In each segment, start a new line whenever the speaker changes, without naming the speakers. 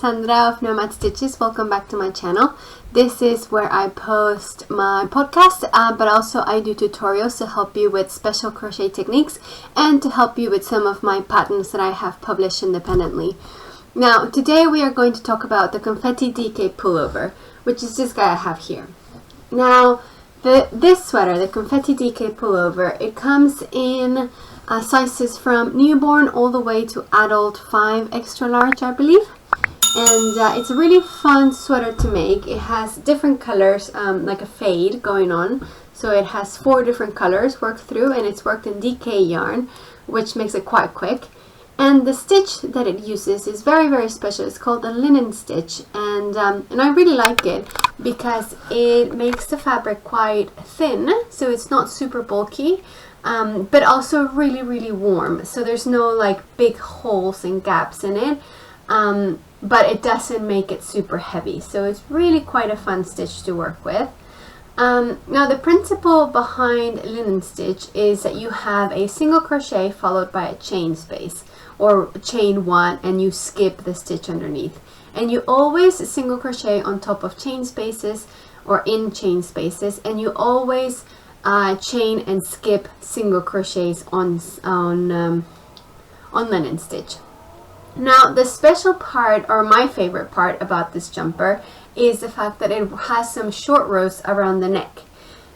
Sandra of Nomad Stitches. Welcome back to my channel. This is where I post my podcast, but also I do tutorials to help you with special crochet techniques and to help you with some of my patterns that I have published independently. Now, today we are going to talk about the Confetti DK Pullover, which is this guy I have here. Now, this sweater, the Confetti DK Pullover, it comes in sizes from newborn all the way to adult 5 extra large, I believe. And it's a really fun sweater to make. It has different colors, like a fade going on. So it has 4 different colors worked through, and it's worked in DK yarn, which makes it quite quick. And the stitch that it uses is very, very special. It's called a linen stitch, and I really like it because it makes the fabric quite thin, so it's not super bulky, but also really, really warm. So there's no like big holes and gaps in it, but it doesn't make it super heavy. So it's really quite a fun stitch to work with. Now the principle behind linen stitch is that you have a single crochet followed by a chain space, or chain 1, and you skip the stitch underneath. And you always single crochet on top of chain spaces or in chain spaces, and you always chain and skip single crochets on linen stitch. Now the special part, or my favorite part about this jumper, is the fact that it has some short rows around the neck,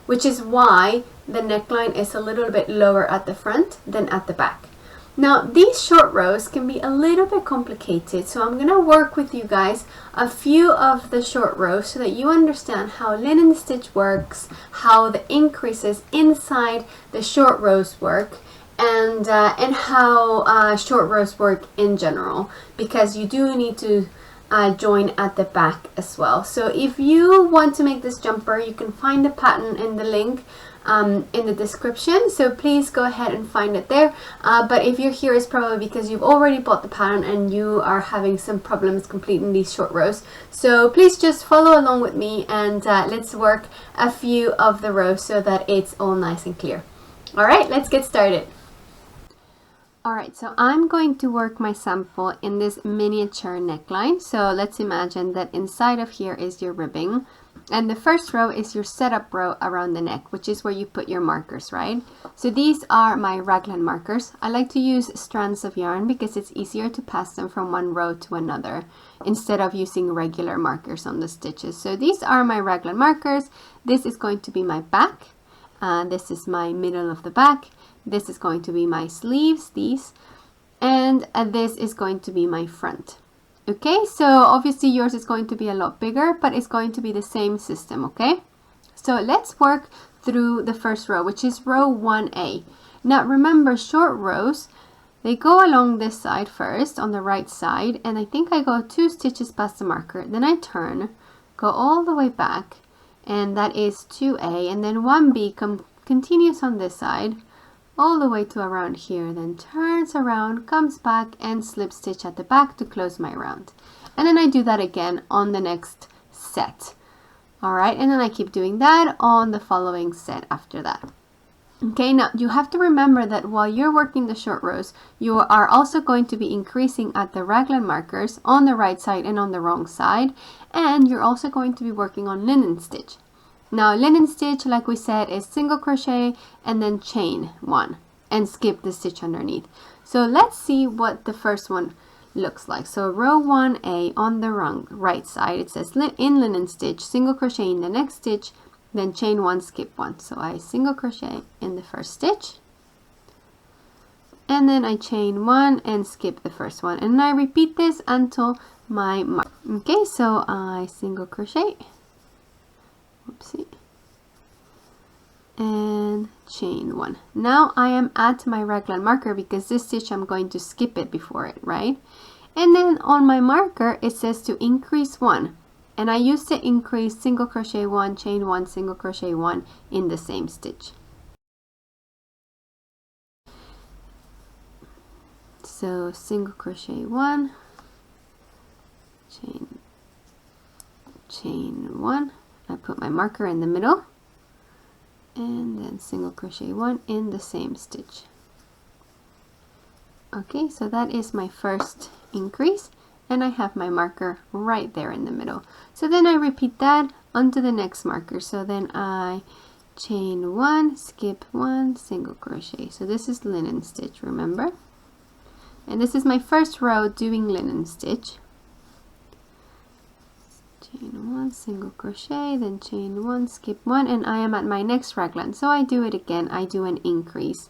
which is why the neckline is a little bit lower at the front than at the back. Now these short rows can be a little bit complicated, so I'm going to work with you guys a few of the short rows so that you understand how linen stitch works, how the increases inside the short rows work, and how short rows work in general, because you do need to join at the back as well. So if you want to make this jumper, you can find the pattern in the link in the description, so please go ahead and find it there. But if you're here, it's probably because you've already bought the pattern and you are having some problems completing these short rows. So please just follow along with me, and let's work a few of the rows so that it's all nice and clear. All right, let's get started. Alright, so I'm going to work my sample in this miniature neckline. So let's imagine that inside of here is your ribbing, and the first row is your setup row around the neck, which is where you put your markers, right? So these are my raglan markers. I like to use strands of yarn because it's easier to pass them from one row to another instead of using regular markers on the stitches. So these are my raglan markers. This is going to be my back. This is my middle of the back. This is going to be my sleeves, these, and this is going to be my front. Okay, so obviously yours is going to be a lot bigger, but it's going to be the same system, okay? So let's work through the first row, which is row 1A. Now remember, short rows, they go along this side first, on the right side, and I think I go 2 stitches past the marker, then I turn, go all the way back, and that is 2A, and then 1B continues on this side, all the way to around here, then turns around, comes back, and slip stitch at the back to close my round. And then I do that again on the next set. Alright, and then I keep doing that on the following set after that. Okay, now you have to remember that while you're working the short rows, you are also going to be increasing at the raglan markers on the right side and on the wrong side, and you're also going to be working on linen stitch. Now linen stitch, like we said, is single crochet and then chain 1 and skip the stitch underneath. So let's see what the first one looks like. So row 1A on the right side, it says in linen stitch, single crochet in the next stitch, then chain 1, skip 1. So I single crochet in the first stitch, and then I chain 1 and skip the first one, and I repeat this until my mark. Okay, so I single crochet, oopsie, and chain 1. Now I am at my raglan marker because this stitch I'm going to skip it before it, right? And then on my marker it says to increase 1, and I used to increase single crochet 1, chain 1, single crochet 1 in the same stitch. So single crochet 1, chain 1, I put my marker in the middle, and then single crochet 1 in the same stitch. Okay, so that is my first increase, and I have my marker right there in the middle. So then I repeat that onto the next marker. So then I chain 1, skip 1, single crochet. So this is linen stitch, remember? And this is my first row doing linen stitch. Chain 1, single crochet, then chain 1, skip 1, and I am at my next raglan. So I do it again. I do an increase,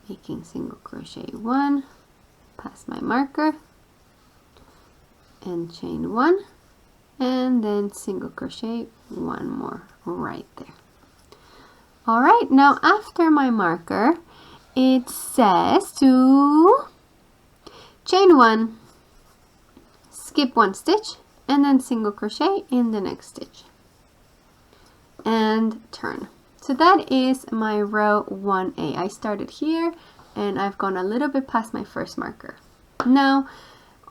making single crochet 1, pass my marker, and chain 1, and then single crochet 1 more right there. All right, now after my marker, it says to chain 1, skip 1 stitch, and then single crochet in the next stitch and turn. So that is my row 1A. I started here and I've gone a little bit past my first marker. Now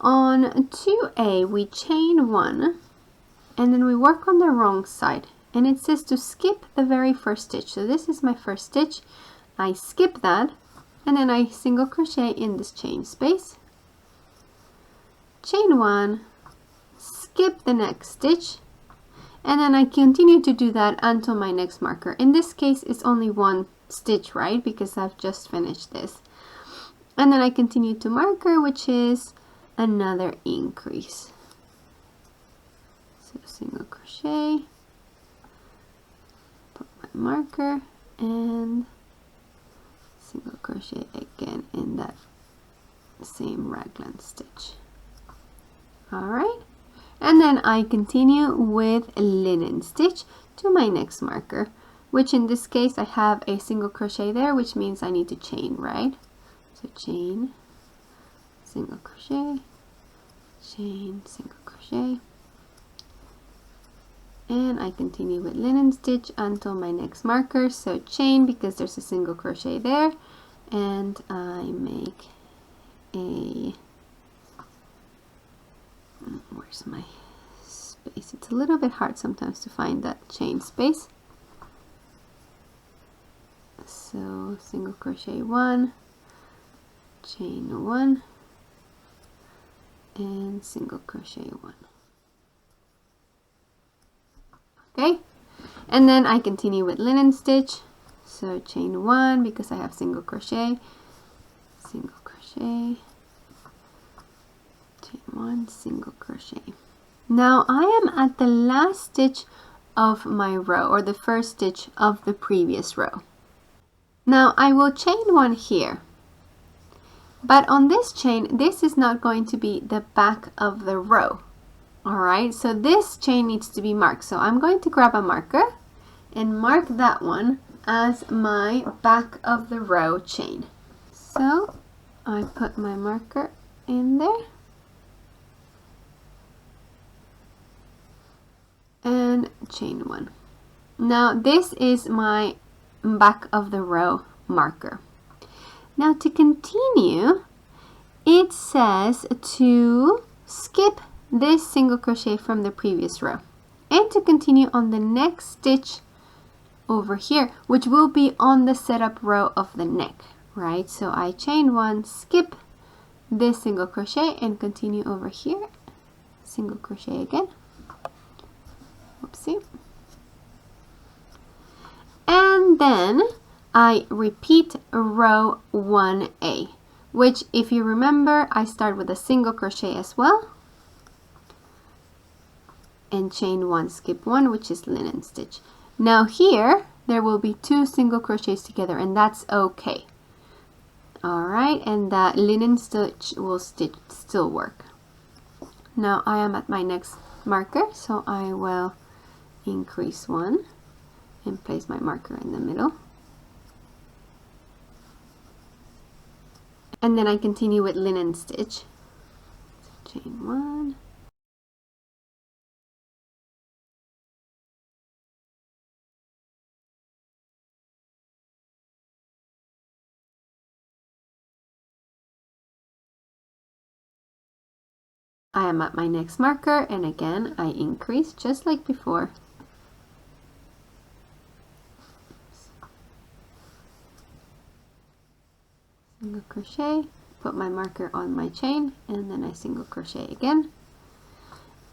on 2A we chain 1 and then we work on the wrong side, and it says to skip the very first stitch. So this is my first stitch. I skip that and then I single crochet in this chain space, chain 1, skip the next stitch, and then I continue to do that until my next marker. In this case it's only 1 stitch, right, because I've just finished this. And then I continue to marker, which is another increase. So single crochet, put my marker, and single crochet again in that same raglan stitch. All right. And then I continue with linen stitch to my next marker, which in this case I have a single crochet there, which means I need to chain, right? So chain, single crochet, chain, single crochet, and I continue with linen stitch until my next marker. So chain because there's a single crochet there, and I make a, where's my space? It's a little bit hard sometimes to find that chain space. So single crochet 1, chain 1, and single crochet 1. Okay, and then I continue with linen stitch. So chain 1 because I have single crochet, single crochet, chain 1, single crochet. Now I am at the last stitch of my row, or the first stitch of the previous row. Now I will chain 1 here, but on this chain this is not going to be the back of the row. Alright, so this chain needs to be marked. So I'm going to grab a marker and mark that one as my back of the row chain. So I put my marker in there and chain 1. Now this is my back of the row marker. Now to continue, it says to skip this single crochet from the previous row and to continue on the next stitch over here, which will be on the setup row of the neck, right? So I chain 1, skip this single crochet and continue over here, single crochet again, whoopsie, and then I repeat row 1A, which if you remember I start with a single crochet as well, and chain 1, skip 1, which is linen stitch. Now here there will be 2 single crochets together, and that's okay. All right, and that linen stitch will still work. Now I am at my next marker, so I will increase 1 and place my marker in the middle, and then I continue with linen stitch. So chain 1, I am at my next marker, and again I increase just like before. Single crochet put my marker on my chain, and then I single crochet again,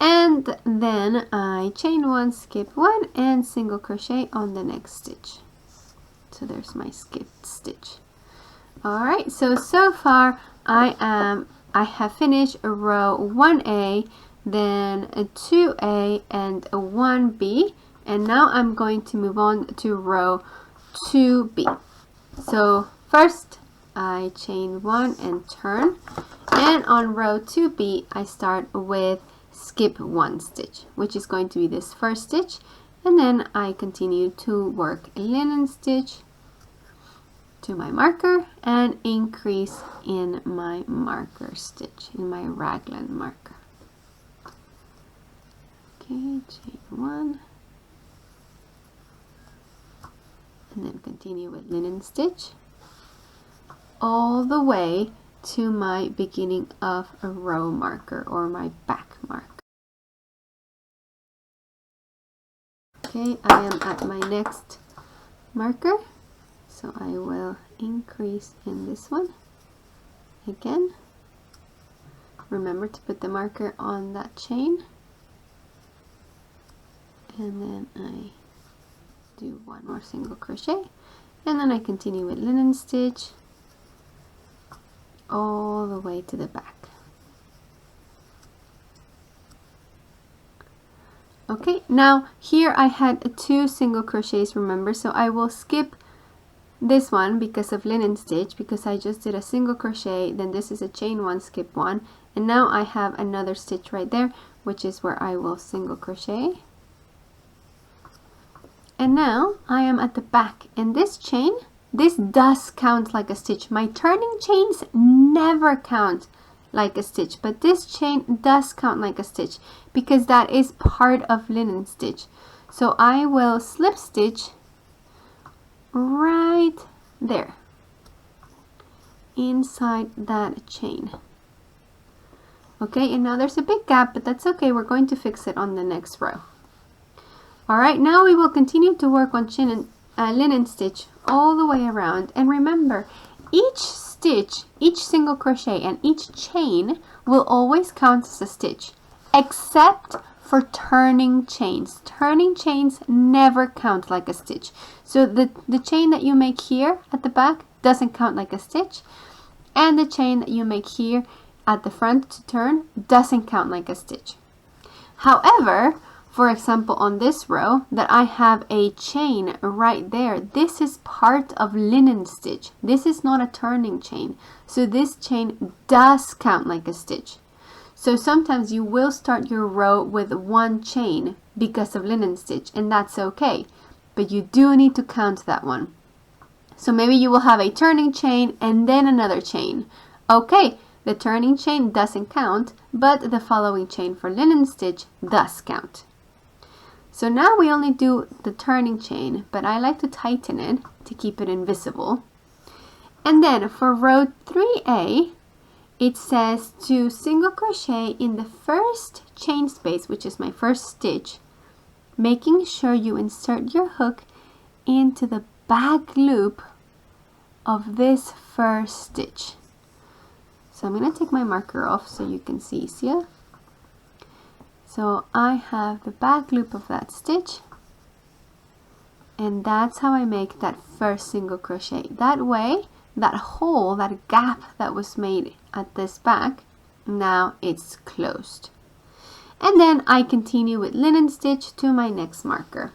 and then I chain 1, skip 1, and single crochet on the next stitch. So there's my skipped stitch. Alright, so far I have finished a row 1A, then a 2A, and a 1B, and now I'm going to move on to row 2B. So first I chain 1 and turn, and on row 2B I start with skip 1 stitch, which is going to be this first stitch, and then I continue to work a linen stitch to my marker and increase in my marker stitch, in my raglan marker. Okay, chain 1, and then continue with linen stitch all the way to my beginning of a row marker, or my back marker. Okay, I am at my next marker, so I will increase in this one again. Remember to put the marker on that chain, and then I do 1 more single crochet, and then I continue with linen stitch all the way to the back. Okay, now here I had 2 single crochets, remember, so I will skip this one because of linen stitch, because I just did a single crochet, then this is a chain 1, skip 1, and now I have another stitch right there, which is where I will single crochet. And now I am at the back, and this chain, this does count like a stitch. My turning chains never count like a stitch, but this chain does count like a stitch because that is part of linen stitch. So I will slip stitch right there inside that chain. Okay, and now there's a big gap, but that's okay, we're going to fix it on the next row. Alright, now we will continue to work on linen stitch all the way around, and remember, each stitch, each single crochet, and each chain will always count as a stitch, except for turning chains. Turning chains never count like a stitch. So the chain that you make here at the back doesn't count like a stitch, and the chain that you make here at the front to turn doesn't count like a stitch. However, for example, on this row that I have a chain right there, this is part of linen stitch. This is not a turning chain. So this chain does count like a stitch. So sometimes you will start your row with 1 chain because of linen stitch, and that's okay. But you do need to count that one. So maybe you will have a turning chain and then another chain. Okay, the turning chain doesn't count, but the following chain for linen stitch does count. So now we only do the turning chain, but I like to tighten it to keep it invisible. And then for row 3A, it says to single crochet in the first chain space, which is my first stitch, making sure you insert your hook into the back loop of this first stitch. So I'm going to take my marker off so you can see easier. So I have the back loop of that stitch, and that's how I make that first single crochet. That way, that hole, that gap that was made at this back, now it's closed. And then I continue with linen stitch to my next marker.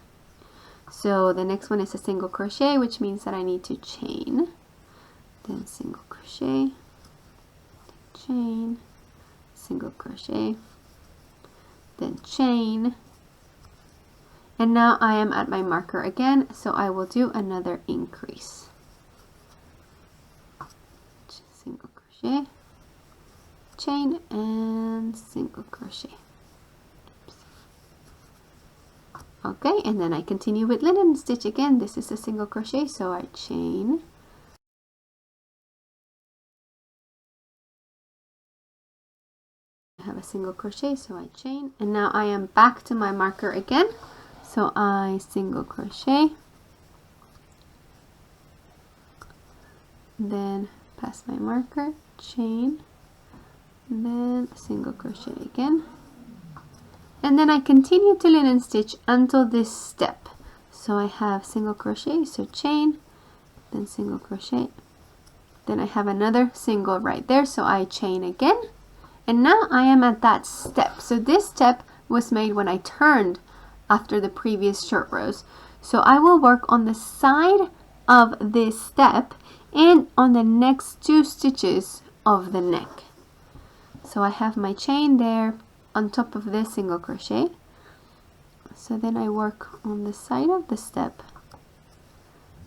So the next one is a single crochet, which means that I need to chain, then single crochet, chain, single crochet, then chain, and now I am at my marker again, so I will do another increase. Single crochet, chain, and single crochet. Oops. Okay, and then I continue with linen stitch again. This is a single crochet, so I chain, have a single crochet, so I chain, and now I am back to my marker again, so I single crochet, then pass my marker, chain, and then a single crochet again, and then I continue to linen stitch until this step. So I have single crochet, so chain, then single crochet, then I have another single right there, so I chain again, and now I am at that step. So this step was made when I turned after the previous short rows. So I will work on the side of this step and on the next 2 stitches of the neck. So I have my chain there on top of this single crochet. So then I work on the side of the step,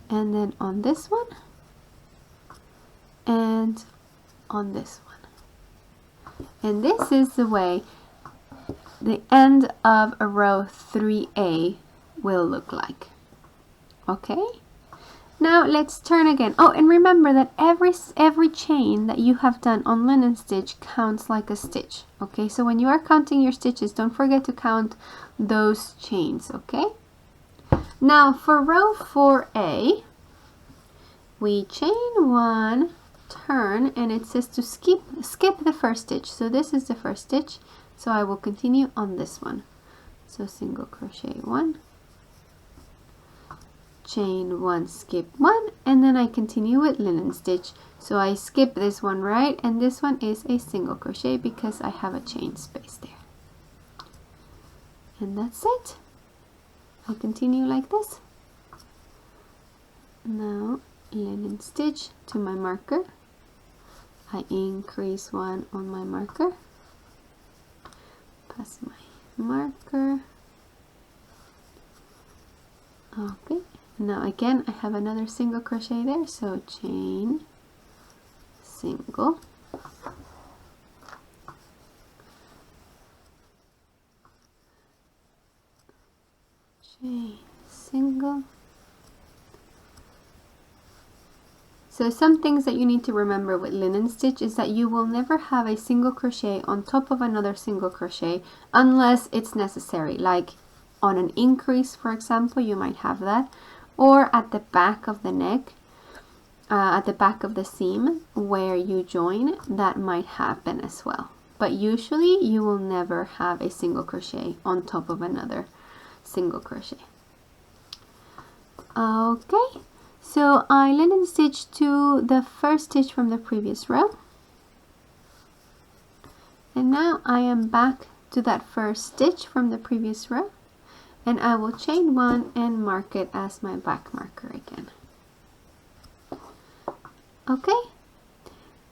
and then on this one, and on this one. And this is the way the end of a row 3A will look like. Okay? Now let's turn again. Oh, and remember that every chain that you have done on linen stitch counts like a stitch. Okay, so when you are counting your stitches, don't forget to count those chains. Okay? Now for row 4A, we chain 1, turn, and it says to skip the first stitch. So this is the first stitch, so I will continue on this one. So single crochet 1, chain 1, skip 1, and then I continue with linen stitch. So I skip this one, right, and this one is a single crochet because I have a chain space there. And that's it. I continue like this. Now linen stitch to my marker. I increase 1 on my marker, pass my marker. Okay, now again I have another single crochet there, so chain, single, chain, single. So some things that you need to remember with linen stitch is that you will never have a single crochet on top of another single crochet unless it's necessary, like on an increase, for example, you might have that, or at the back of the neck, at the back of the seam where you join, that might happen as well. But usually you will never have a single crochet on top of another single crochet. Okay, so I linen stitch to the first stitch from the previous row, and now I am back to that first stitch from the previous row, and I will chain 1 and mark it as my back marker again. Okay,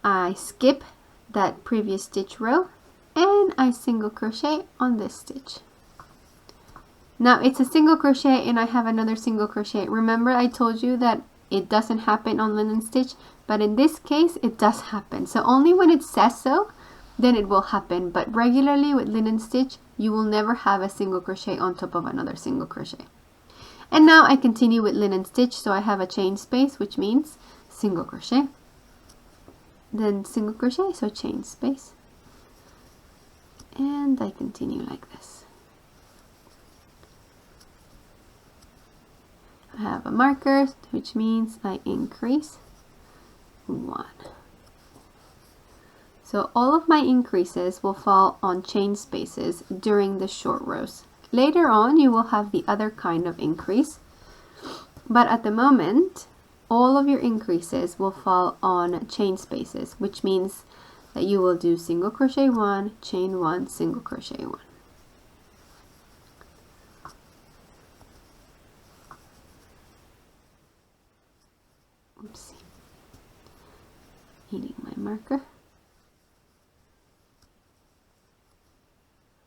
I skip that previous stitch row and I single crochet on this stitch. Now it's a single crochet and I have another single crochet. Remember I told you that it doesn't happen on linen stitch, but in this case it does happen. So only when it says so, then it will happen, but regularly with linen stitch you will never have a single crochet on top of another single crochet. And now I continue with linen stitch, so I have a chain space, which means single crochet, then single crochet, so chain space, and I continue like this. I have a marker, which means I increase 1. So all of my increases will fall on chain spaces during the short rows. Later on you will have the other kind of increase, but at the moment all of your increases will fall on chain spaces, which means that you will do single crochet 1, chain 1, single crochet 1. Oopsie. Eating my marker.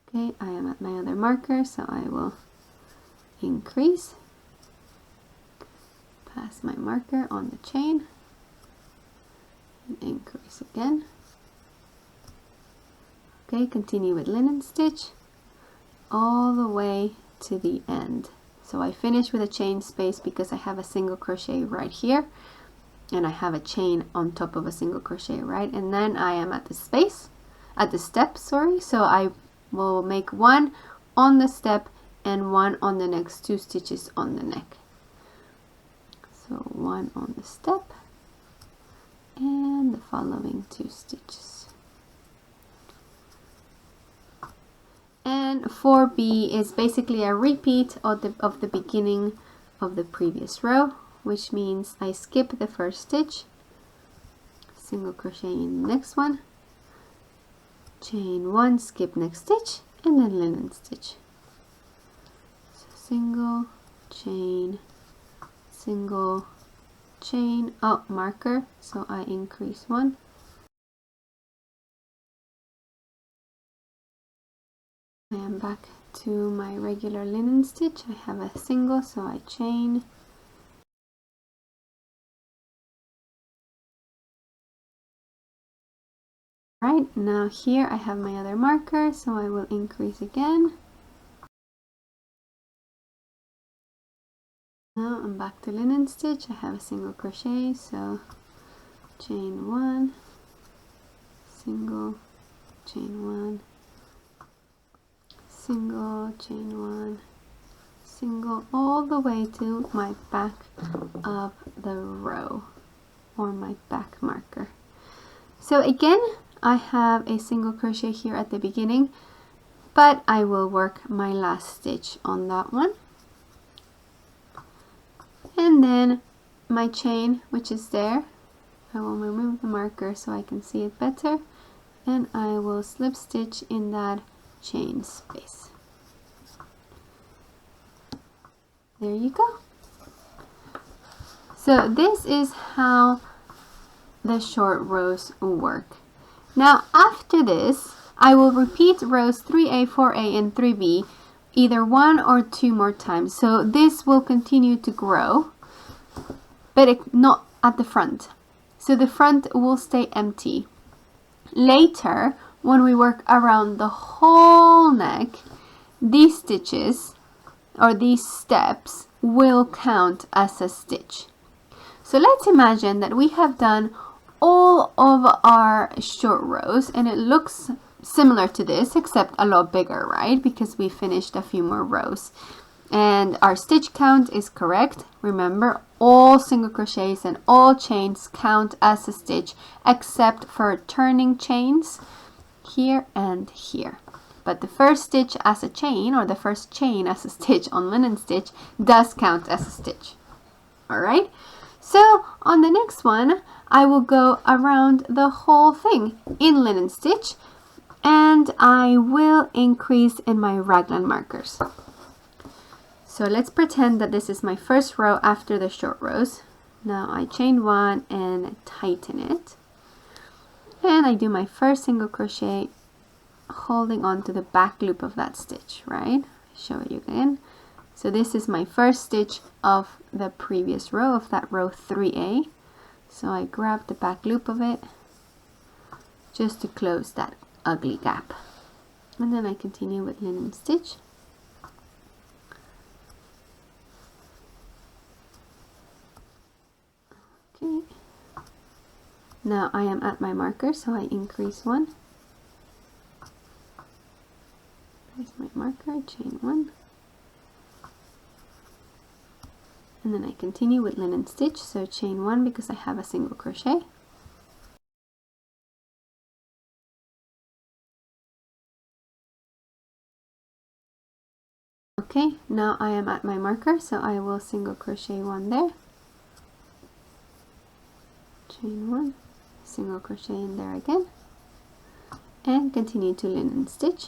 Okay, I am at my other marker, so I will increase, pass my marker on the chain, and increase again. Okay, continue with linen stitch all the way to the end. So I finish with a chain space because I have a single crochet right here, and I have a chain on top of a single crochet, right? And then I am at the space, at the step, sorry, so I will make 1 on the step and 1 on the next 2 stitches on the neck. So 1 on the step and following 2 stitches. And 4B is basically a repeat of the beginning of the previous row, which means I skip the first stitch, single crochet in the next one, chain 1, skip next stitch, and then linen stitch. So single, chain, single, chain, oh, marker, so I increase 1. I am back to my regular linen stitch. I have a single, so I chain, right. Now here I have my other marker, so I will increase again. Now I'm back to linen stitch. I have a single crochet, so chain 1, single, chain 1, single, chain 1, single, all the way to my back of the row, or my back marker. So again, I have a single crochet here at the beginning, but I will work my last stitch on that one. And then my chain, which is there, I will remove the marker so I can see it better, and I will slip stitch in that chain space. There you go. So this is how the short rows work. Now after this, I will repeat rows 3A, 4A, and 3B either 1 or 2 more times. So this will continue to grow, but not at the front. So the front will stay empty. Later, when we work around the whole neck, these stitches or these steps will count as a stitch. So let's imagine that we have done all of our short rows and it looks similar to this, except a lot bigger, right? Because we finished a few more rows. And our stitch count is correct. Remember, all single crochets and all chains count as a stitch, except for turning chains here and here. But the first stitch as a chain, or the first chain as a stitch on linen stitch, does count as a stitch. All right. So on the next one, I will go around the whole thing in linen stitch, and I will increase in my raglan markers. So let's pretend that this is my first row after the short rows. Now I chain 1 and tighten it, and I do my first single crochet holding on to the back loop of that stitch, right? Show you again. So this is my first stitch of the previous row, of that row 3A. So I grab the back loop of it just to close that ugly gap, and then I continue with linen stitch. Okay, now I am at my marker, so I increase 1. There's my marker, chain 1, and then I continue with linen stitch, so chain 1 because I have a single crochet. Okay, now I am at my marker, so I will single crochet 1 there, chain 1, single crochet in there again, and continue to linen stitch.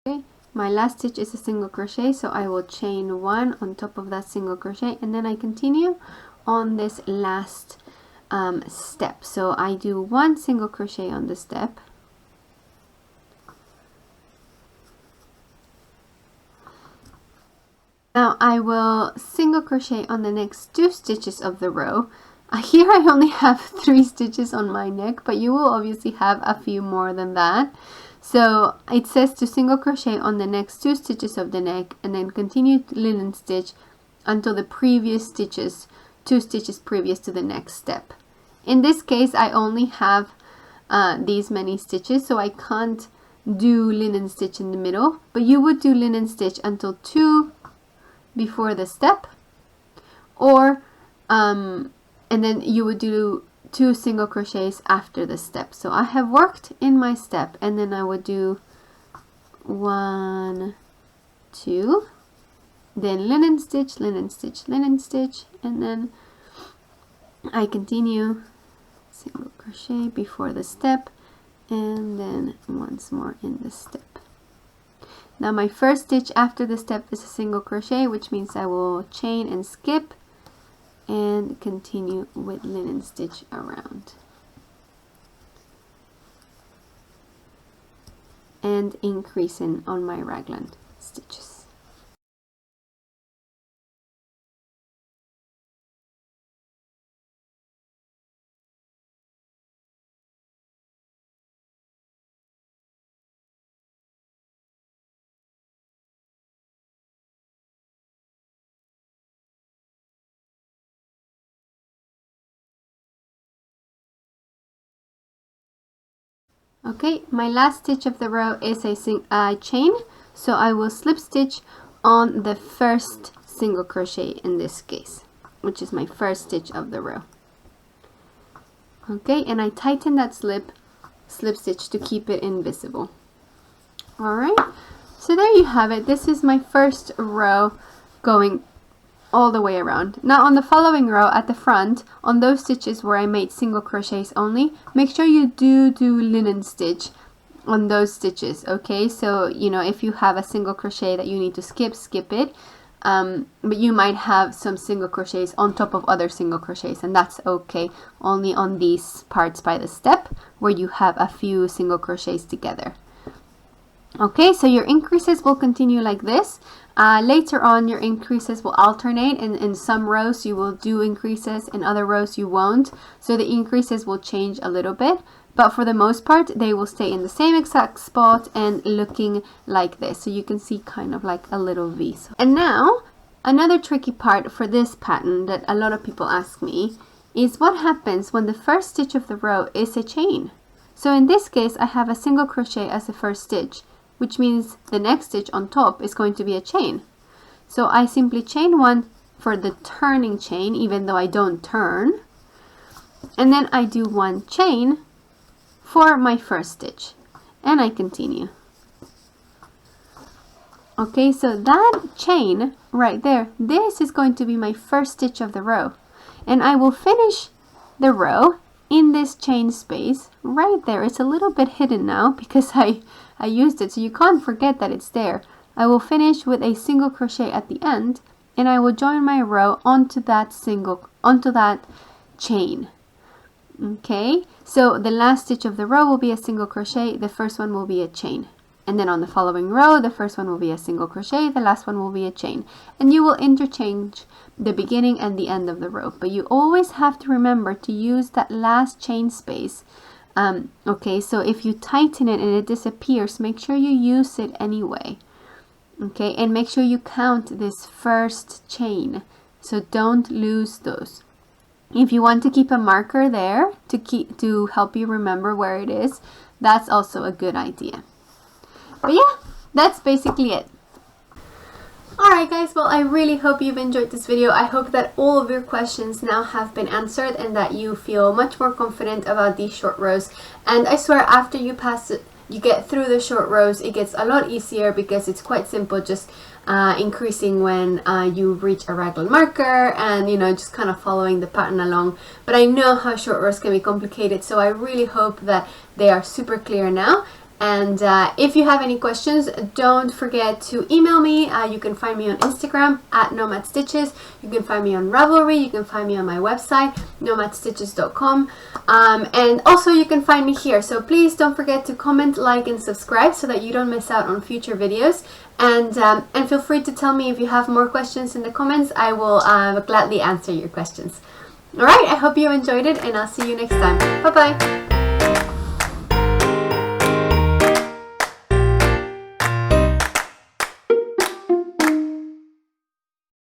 Okay, my last stitch is a single crochet, so I will chain 1 on top of that single crochet, and then I continue on this last step. So I do 1 single crochet on the step, now I will single crochet on the next 2 stitches of the row. Here I only have 3 stitches on my neck, but you will obviously have a few more than that. So it says to single crochet on the next 2 stitches of the neck, and then continue to linen stitch until the previous stitches, 2 stitches previous to the next step. In this case, I only have these many stitches, so I can't do linen stitch in the middle, but you would do linen stitch until 2 before the step, or and then you would do 2 single crochets after the step. So I have worked in my step, and then I would do 1, 2, then linen stitch, linen stitch, linen stitch, and then I continue single crochet before the step, and then once more in the step. Now my first stitch after the step is a single crochet, which means I will chain and skip and continue with linen stitch around and increasing on my raglan stitches. Okay, my last stitch of the row is a chain, so I will slip stitch on the first single crochet in this case, which is my first stitch of the row. Okay, and I tighten that slip stitch to keep it invisible. Alright, so there you have it. This is my first row going all the way around. Now on the following row at the front, on those stitches where I made single crochets only, make sure you do linen stitch on those stitches. Okay, so you know, if you have a single crochet that you need to skip it, but you might have some single crochets on top of other single crochets, and that's okay. Only on these parts by the step where you have a few single crochets together. Okay, so your increases will continue like this. Later on, your increases will alternate. In some rows you will do increases, in other rows you won't. So the increases will change a little bit, but for the most part they will stay in the same exact spot and looking like this. So you can see kind of like a little V. And now, another tricky part for this pattern that a lot of people ask me is what happens when the first stitch of the row is a chain. So in this case, I have a single crochet as the first stitch, which means the next stitch on top is going to be a chain. So I simply chain 1 for the turning chain, even though I don't turn, and then I do 1 chain for my first stitch, and I continue. Okay, so that chain right there, this is going to be my first stitch of the row, and I will finish the row in this chain space right there. It's a little bit hidden now because I used it, so you can't forget that it's there. I will finish with a single crochet at the end, and I will join my row onto that chain. Okay, so the last stitch of the row will be a single crochet, the first one will be a chain, and then on the following row the first one will be a single crochet, the last one will be a chain, and you will interchange the beginning and the end of the row, but you always have to remember to use that last chain space. Okay, so if you tighten it and it disappears, make sure you use it anyway. Okay, and make sure you count this first chain, so don't lose those. If you want to keep a marker there to help you remember where it is, that's also a good idea. But yeah, that's basically it. Alright guys, well I really hope you've enjoyed this video. I hope that all of your questions now have been answered and that you feel much more confident about these short rows. And I swear after you get through the short rows, it gets a lot easier because it's quite simple, just increasing when you reach a raglan marker and, you know, just kind of following the pattern along. But I know how short rows can be complicated, so I really hope that they are super clear now. And if you have any questions, don't forget to email me. You can find me on Instagram at Nomad Stitches. You can find me on Ravelry. You can find me on my website, nomadstitches.com. And also you can find me here. So please don't forget to comment, like, and subscribe so that you don't miss out on future videos. And feel free to tell me if you have more questions in the comments. I will gladly answer your questions. Alright, I hope you enjoyed it, and I'll see you next time. Bye-bye!